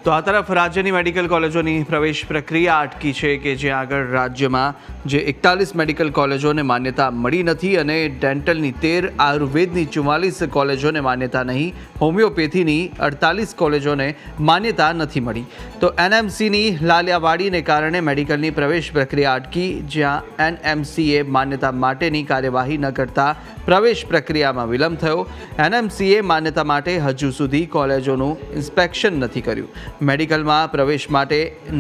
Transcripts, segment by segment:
તો આ તરફ રાજ્યની મેડિકલ કોલેજોની પ્રવેશ પ્રક્રિયા અટકી છે કે જ્યાં આગળ રાજ્યમાં જે 41 મેડિકલ કોલેજોને માન્યતા મળી નથી અને ડેન્ટલની 13, આયુર્વેદની 44 કોલેજોને માન્યતા નહીં, હોમિયોપેથીની 48 કોલેજોને માન્યતા નથી મળી. તો એનએમસીની લાલિયાવાડીને કારણે મેડિકલની પ્રવેશ પ્રક્રિયા અટકી, જ્યાં એનએમસીએ માન્યતા માટેની કાર્યવાહી ન કરતા પ્રવેશ પ્રક્રિયામાં વિલંબ થયો. એનએમસીએ માન્યતા માટે હજુ સુધી કોલેજોનું ઇન્સ્પેક્શન નથી કર્યું. મેડિકલમાં પ્રવેશ માટે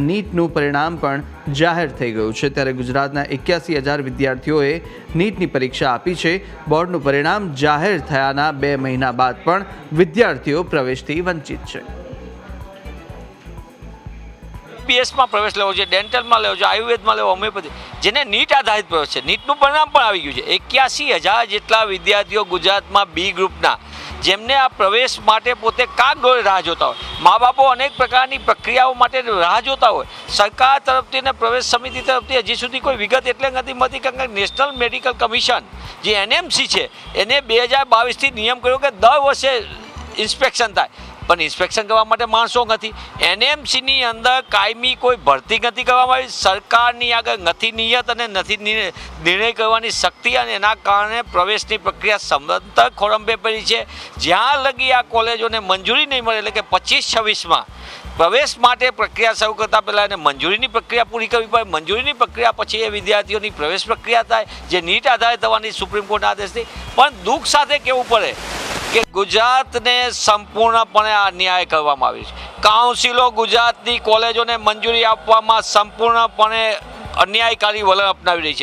નીટનું પરિણામ પણ જાહેર થઈ ગયું છે, ત્યારે ગુજરાતના 81,000 વિદ્યાર્થીઓએ નીટની પરીક્ષા આપી છે. બોર્ડનું પરિણામ જાહેર થયાના 2 મહિના બાદ પણ વિદ્યાર્થીઓ પ્રવેશથી વંચિત છે. બીએસમાં પ્રવેશ લેવો છે, ડેન્ટલમાં લેવો છે, આયુર્વેદમાં લેવો, હોમિયોપેથી, જેને નીટ આધારિત પ્રવેશ છે. નીટનું પરિણામ પણ આવી ગયું છે. 81,000 જેટલા વિદ્યાર્થીઓ ગુજરાતમાં બી ગ્રુપના જેમને આ પ્રવેશ માટે પોતે કાગડોળે રાહ જોતા હોય, મા બાપો અનેક પ્રકારની પ્રક્રિયાઓ માટે રાહ જોતા હોય, સરકાર તરફથી અને પ્રવેશ સમિતિ તરફથી હજી સુધી કોઈ વિગત એટલે નથી મળતી. કારણ કે નેશનલ મેડિકલ કમિશન જે એનએમસી છે એને 2022થી નિયમ કર્યો કે દર વર્ષે ઇન્સ્પેક્શન થાય, પણ ઇન્સ્પેક્શન કરવા માટે માણસો નથી. એનએમસીની અંદર કાયમી કોઈ ભરતી નથી કરવામાં આવી. સરકારની આગળ નથી નિયત અને નથી નિર્ણય કરવાની શક્તિ, અને એના કારણે પ્રવેશની પ્રક્રિયા સતત ખોરંભે પડી છે. જ્યાં લગી આ કોલેજોને મંજૂરી નહીં મળે, એટલે કે 25-26માં પ્રવેશ માટે પ્રક્રિયા શરૂ કરતાં પહેલાં એને મંજૂરીની પ્રક્રિયા પૂરી કરવી પડે. મંજૂરીની પ્રક્રિયા પછી એ વિદ્યાર્થીઓની પ્રવેશ પ્રક્રિયા થાય, જે નીટ આધારે થવાની સુપ્રીમ કોર્ટના આદેશથી. પણ દુઃખ સાથે કહેવું પડે કે ગુજરાતને સંપૂર્ણપણે આ અન્યાય કરવામાં આવ્યો છે. કાઉન્સિલો ગુજરાતની કોલેજોને મંજૂરી આપવામાં સંપૂર્ણપણે અન્યાયકારી વલણ અપનાવી રહી છે.